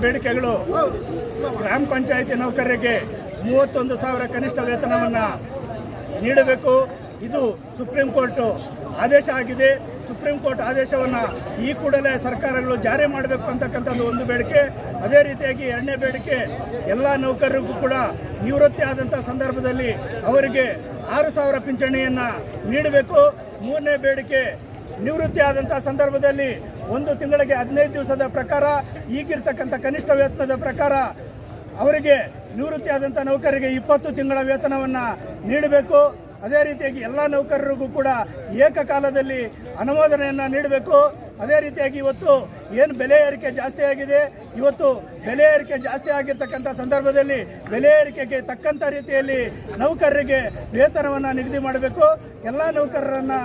ಬೇಡಿಕೆಗಳು ಗ್ರಾಮ ಪಂಚಾಯಿತಿ ನೌಕರರಿಗೆ 31,000 ಕನಿಷ್ಠ ವೇತನವನ್ನು ನೀಡಬೇಕು. ಇದು ಸುಪ್ರೀಂ ಕೋರ್ಟ್ ಆದೇಶ ಆಗಿದೆ. ಸುಪ್ರೀಂ ಕೋರ್ಟ್ ಆದೇಶವನ್ನು ಈ ಕೂಡಲೇ ಸರ್ಕಾರಗಳು ಜಾರಿ ಮಾಡಬೇಕು ಅಂತಕ್ಕಂಥದ್ದು ಒಂದು ಬೇಡಿಕೆ. ಅದೇ ರೀತಿಯಾಗಿ ಎರಡನೇ ಬೇಡಿಕೆ, ಎಲ್ಲ ನೌಕರರಿಗೂ ಕೂಡ ನಿವೃತ್ತಿ ಆದಂಥ ಸಂದರ್ಭದಲ್ಲಿ ಅವರಿಗೆ 6,000 ಪಿಂಚಣಿಯನ್ನು ನೀಡಬೇಕು. ಮೂರನೇ ಬೇಡಿಕೆ, ನಿವೃತ್ತಿ ಆದಂಥ ಸಂದರ್ಭದಲ್ಲಿ 1 ತಿಂಗಳಿಗೆ 15 ದಿವಸದ ಪ್ರಕಾರ ಈಗಿರ್ತಕ್ಕಂಥ ಕನಿಷ್ಠ ವೇತನದ ಪ್ರಕಾರ ಅವರಿಗೆ ನಿವೃತ್ತಿ ಆದಂಥ ನೌಕರರಿಗೆ 20 ತಿಂಗಳ ವೇತನವನ್ನು ನೀಡಬೇಕು. ಅದೇ ರೀತಿಯಾಗಿ ಎಲ್ಲ ನೌಕರರಿಗೂ ಕೂಡ ಏಕಕಾಲದಲ್ಲಿ ಅನುಮೋದನೆಯನ್ನು ನೀಡಬೇಕು. ಅದೇ ರೀತಿಯಾಗಿ ಇವತ್ತು ಏನು ಬೆಲೆ ಏರಿಕೆ ಜಾಸ್ತಿ ಆಗಿದೆ, ಇವತ್ತು ಬೆಲೆ ಏರಿಕೆ ಜಾಸ್ತಿ ಆಗಿರ್ತಕ್ಕಂಥ ಸಂದರ್ಭದಲ್ಲಿ ಬೆಲೆ ಏರಿಕೆಗೆ ತಕ್ಕಂಥ ರೀತಿಯಲ್ಲಿ ನೌಕರರಿಗೆ ವೇತನವನ್ನು ನಿಗದಿ ಮಾಡಬೇಕು. ಎಲ್ಲ ನೌಕರರನ್ನು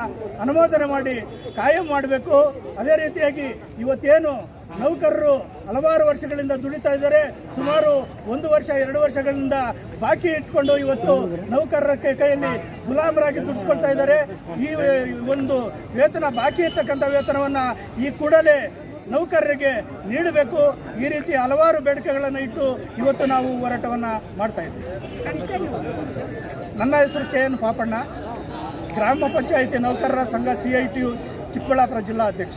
ಅನುಮೋದನೆ ಮಾಡಿ ಕಾಯಂ ಮಾಡಬೇಕು. ಅದೇ ರೀತಿಯಾಗಿ ಇವತ್ತೇನು ನೌಕರರು ಹಲವಾರು ವರ್ಷಗಳಿಂದ ದುಡಿತಾ ಇದ್ದಾರೆ, ಸುಮಾರು 1 ವರ್ಷ 2 ವರ್ಷಗಳಿಂದ ಬಾಕಿ ಇಟ್ಕೊಂಡು ಇವತ್ತು ನೌಕರರ ಕೈಯಲ್ಲಿ ಗುಲಾಮರಾಗಿ ದುಡಿಸ್ಕೊಳ್ತಾ ಇದ್ದಾರೆ. ಈ ಒಂದು ವೇತನ ಬಾಕಿ ಇರ್ತಕ್ಕಂಥ ವೇತನವನ್ನು ಈ ಕೂಡಲೇ ನೌಕರರಿಗೆ ನೀಡಬೇಕು. ಈ ರೀತಿ ಹಲವಾರು ಬೇಡಿಕೆಗಳನ್ನು ಇಟ್ಟು ಇವತ್ತು ನಾವು ಹೋರಾಟವನ್ನು ಮಾಡ್ತಾ ಇದ್ದೀವಿ. ನನ್ನ ಹೆಸರು KN ಪಾಪಣ್ಣ, ಗ್ರಾಮ ಪಂಚಾಯಿತಿ ನೌಕರರ ಸಂಘ CITU ಚಿಕ್ಕಬಳ್ಳಾಪುರ ಜಿಲ್ಲಾ ಅಧ್ಯಕ್ಷ.